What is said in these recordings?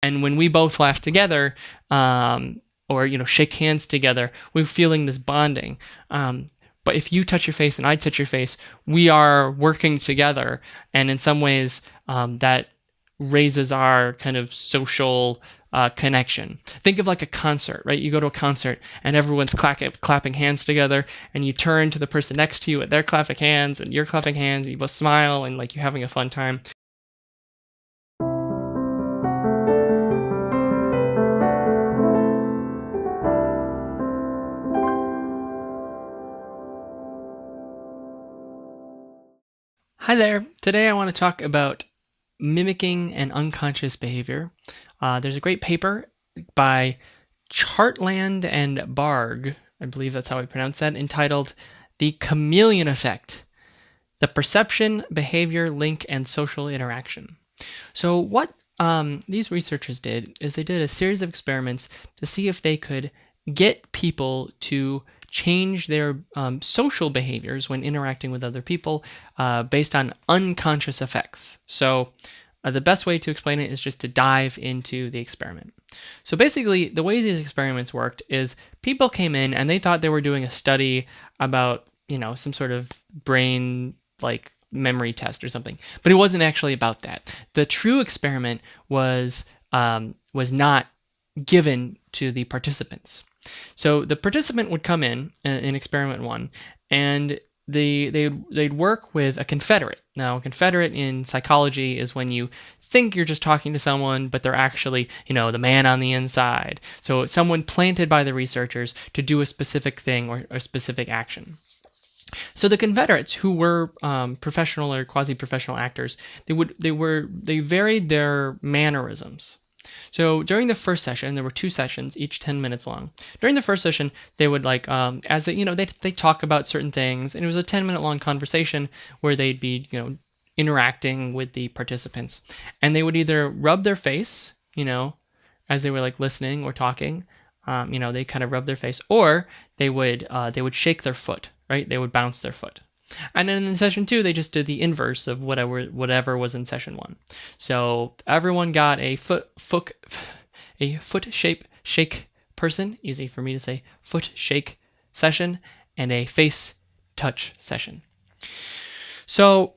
And when we both laugh together, or shake hands together, we're feeling this bonding. But if you touch your face and I touch your face, we are working together, and in some ways, that raises our kind of social connection. Think of like a concert, right? You go to a concert and everyone's clapping hands together, and you turn to the person next to you and they're clapping hands and you're clapping hands, and you both smile and like you're having a fun time. Hi there. Today I want to talk about mimicking and unconscious behavior. There's a great paper by Chartland and Barg, I believe that's how we pronounce that, entitled The Chameleon Effect: The Perception, Behavior, Link, and Social Interaction. So what these researchers did is they did a series of experiments to see if they could get people to change their social behaviors when interacting with other people based on unconscious effects. So the best way to explain it is just to dive into the experiment. So basically, the way these experiments worked is people came in and they thought they were doing a study about, some sort of brain like memory test or something, but it wasn't actually about that. The true experiment was not given to the participants. So the participant would come in experiment 1, and they'd work with a confederate. Now, a confederate in psychology is when you think you're just talking to someone, but they're actually, the man on the inside. So someone planted by the researchers to do a specific thing or a specific action. So the confederates, who were professional or quasi-professional actors, they varied their mannerisms. So during the first session, there were 2 sessions, each 10 minutes long. During the first session, they would they talk about certain things, and it was a 10-minute long conversation where they'd be, interacting with the participants, and they would either rub their face, as they were like listening or talking, they kind of rub their face, or they would shake their foot, right? They would bounce their foot. And then in session 2, they just did the inverse of whatever was in session 1. So everyone got a foot shape shake person, easy for me to say, foot shake session, and a face touch session. So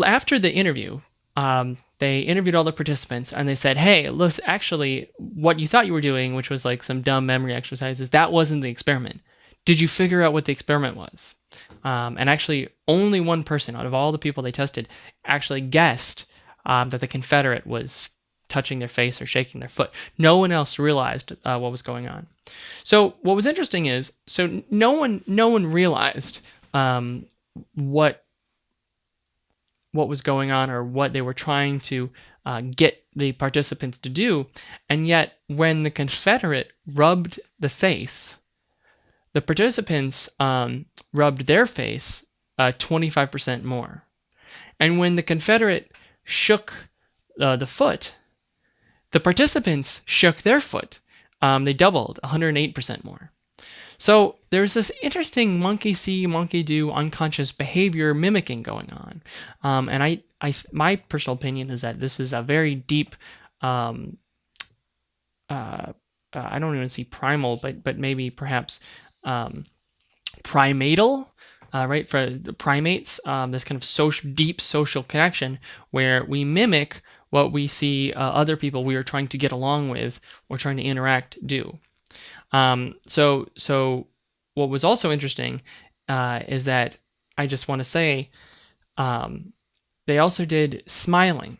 after the interview, they interviewed all the participants, and they said, hey, look, actually, what you thought you were doing, which was like some dumb memory exercises, that wasn't the experiment. Did you figure out what the experiment was? And actually, only one person out of all the people they tested actually guessed that the confederate was touching their face or shaking their foot. No one else realized what was going on. So what was interesting is, no one realized what was going on or what they were trying to get the participants to do, and yet when the confederate rubbed the face, the participants rubbed their face 25% more. And when the confederate shook the foot, the participants shook their foot. They doubled, 108% more. So there's this interesting monkey see, monkey do unconscious behavior mimicking going on. And my personal opinion is that this is a very deep, I don't even see primal, but maybe perhaps primatal, right? For the primates, this kind of deep social connection where we mimic what we see other people we are trying to get along with or trying to interact do. So what was also interesting is that I just want to say they also did smiling.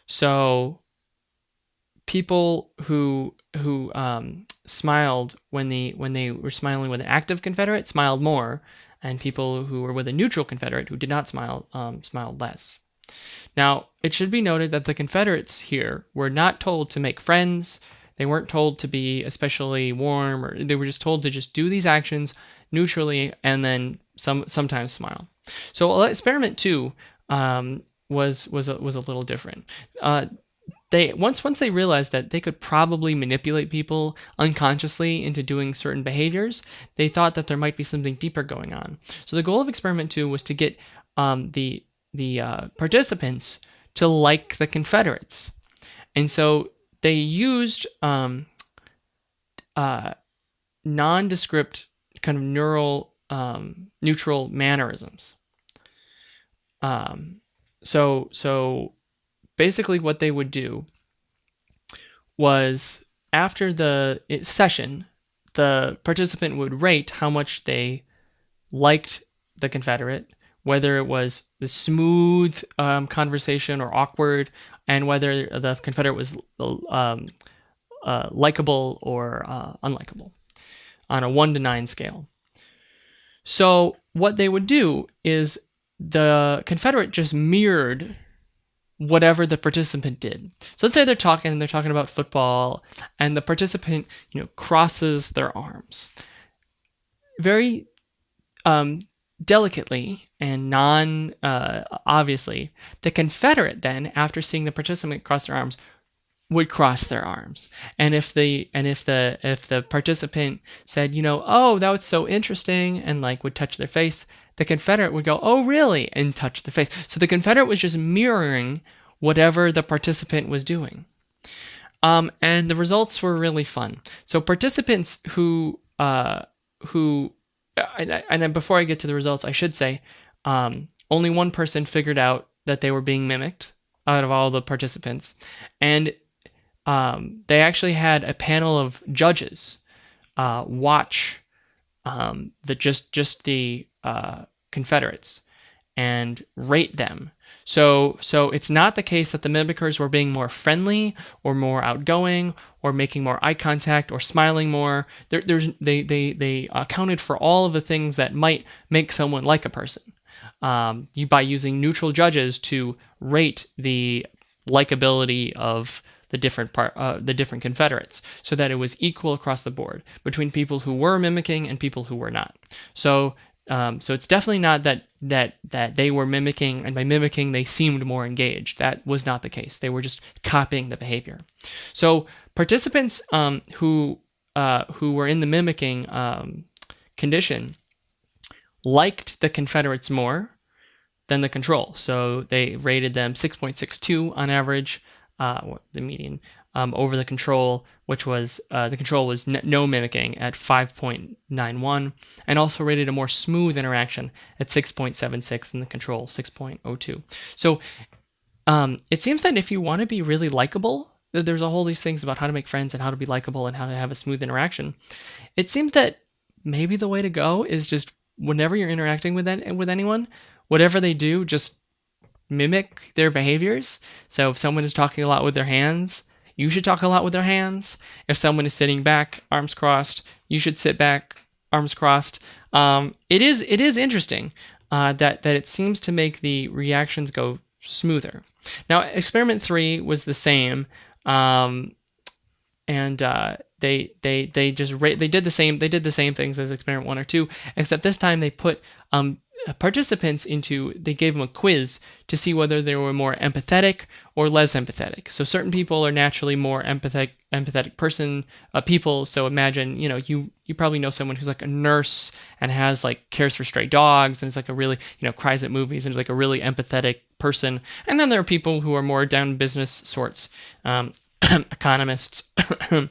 So people who smiled when they were smiling with an active confederate smiled more, and people who were with a neutral confederate who did not smile smiled less. Now, it should be noted that the Confederates here were not told to make friends. They weren't told to be especially warm, or they were just told to just do these actions neutrally and then sometimes smile. So experiment 2 was a little different. They once they realized that they could probably manipulate people unconsciously into doing certain behaviors, they thought that there might be something deeper going on. So the goal of experiment 2 was to get the participants to like the Confederates. And so they used nondescript kind of neutral mannerisms. So basically what they would do was, after the session, the participant would rate how much they liked the Confederate, whether it was the smooth conversation or awkward, and whether the Confederate was likable or unlikable on a 1 to 9 scale. So what they would do is the Confederate just mirrored whatever the participant did. So let's say they're talking about football, and the participant, crosses their arms very delicately and non-obviously. The Confederate then, after seeing the participant cross their arms, would cross their arms. And if the participant said, oh, that was so interesting, and would touch their face, the Confederate would go, oh, really? And touch the face. So the Confederate was just mirroring whatever the participant was doing. And the results were really fun. So participants who and before I get to the results, I should say, only one person figured out that they were being mimicked out of all the participants. And they actually had a panel of judges watch the Confederates and rate them. So it's not the case that the mimickers were being more friendly or more outgoing or making more eye contact or smiling more. They accounted for all of the things that might make someone like a person by using neutral judges to rate the likability of the different Confederates, so that it was equal across the board between people who were mimicking and people who were not. So it's definitely not that they were mimicking, and by mimicking they seemed more engaged. That was not the case. They were just copying the behavior. So participants who were in the mimicking condition liked the Confederates more than the control. So they rated them 6.62 on average, the median, over the control, which was the control was no mimicking at 5.91, and also rated a more smooth interaction at 6.76 than the control, 6.02. So it seems that if you want to be really likable, there's a whole these things about how to make friends and how to be likable and how to have a smooth interaction. It seems that maybe the way to go is just whenever you're interacting with anyone, whatever they do, just mimic their behaviors. So if someone is talking a lot with their hands, you should talk a lot with their hands. If someone is sitting back, arms crossed, you should sit back, arms crossed. It is interesting that it seems to make the reactions go smoother. Now, experiment 3 was the same, and they did the same things as experiment 1 or 2, except this time they put participants they gave them a quiz to see whether they were more empathetic or less empathetic. So certain people are naturally more empathetic people. So imagine, you probably know someone who's like a nurse and has cares for stray dogs and is a really, cries at movies and is a really empathetic person. And then there are people who are more down business sorts, economists, not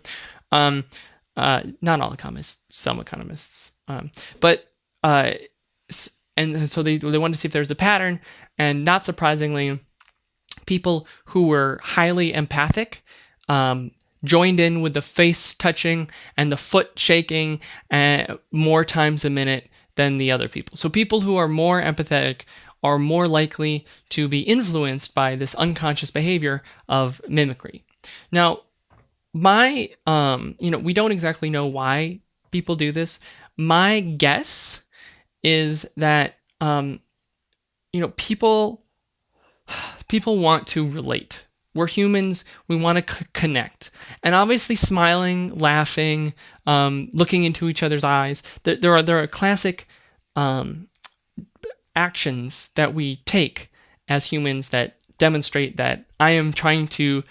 all economists, some economists, and so they wanted to see if there was a pattern, and not surprisingly, people who were highly empathic joined in with the face touching and the foot shaking more times a minute than the other people. So people who are more empathetic are more likely to be influenced by this unconscious behavior of mimicry. Now, we don't exactly know why people do this. My guess is that people want to relate. We're humans. We want to connect, and obviously, smiling, laughing, looking into each other's eyes. There are classic actions that we take as humans that demonstrate that I am trying to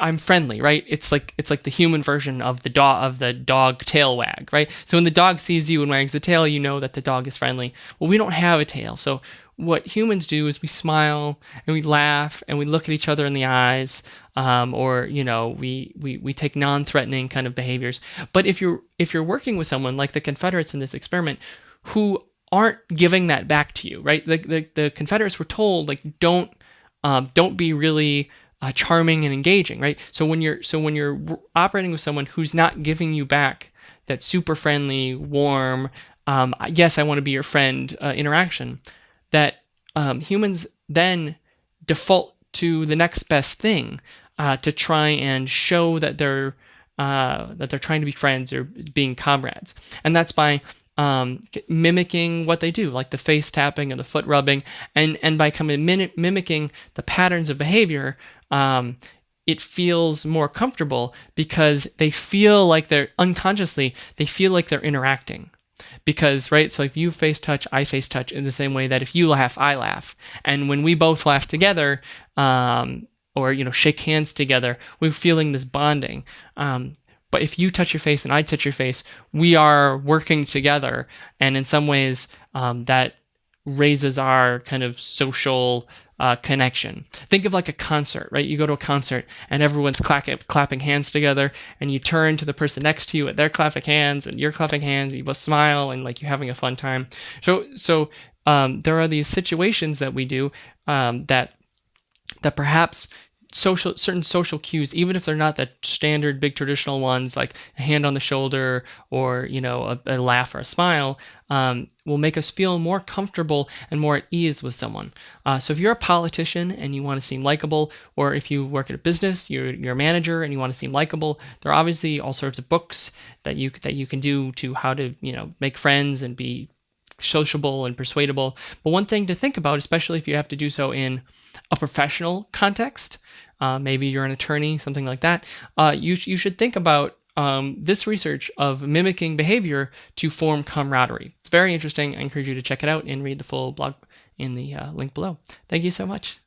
I'm friendly, right? It's like the human version of the dog tail wag, right? So when the dog sees you and wags the tail, you know that the dog is friendly. Well, we don't have a tail, so what humans do is we smile and we laugh and we look at each other in the eyes, or we take non-threatening kind of behaviors. But if you're working with someone like the Confederates in this experiment, who aren't giving that back to you, right? The Confederates were told, like, don't be really charming and engaging, right? So when you're operating with someone who's not giving you back that super friendly, warm, yes, I want to be your friend interaction, that humans then default to the next best thing to try and show that they're trying to be friends or being comrades, and that's by mimicking what they do, like the face tapping and the foot rubbing, and by mimicking the patterns of behavior. It feels more comfortable because they feel like they're interacting. Because, right, so if you face touch, I face touch, in the same way that if you laugh, I laugh. And when we both laugh together, or, shake hands together, we're feeling this bonding. But if you touch your face and I touch your face, we are working together. And in some ways, that raises our kind of social connection. Think of like a concert, right? You go to a concert and everyone's clapping hands together, and you turn to the person next to you and they're clapping hands and you're clapping hands, and you both smile and like you're having a fun time. So there are these situations that we do that perhaps certain social cues, even if they're not the standard big traditional ones like a hand on the shoulder or a laugh or a smile, will make us feel more comfortable and more at ease with someone. So if you're a politician and you want to seem likable, or if you work at a business, you're a manager and you want to seem likable, there are obviously all sorts of books that you can do to how to make friends and be sociable and persuadable. But one thing to think about, especially if you have to do so in a professional context, maybe you're an attorney, something like that, you should think about this research of mimicking behavior to form camaraderie. It's very interesting. I encourage you to check it out and read the full blog in the link below. Thank you so much.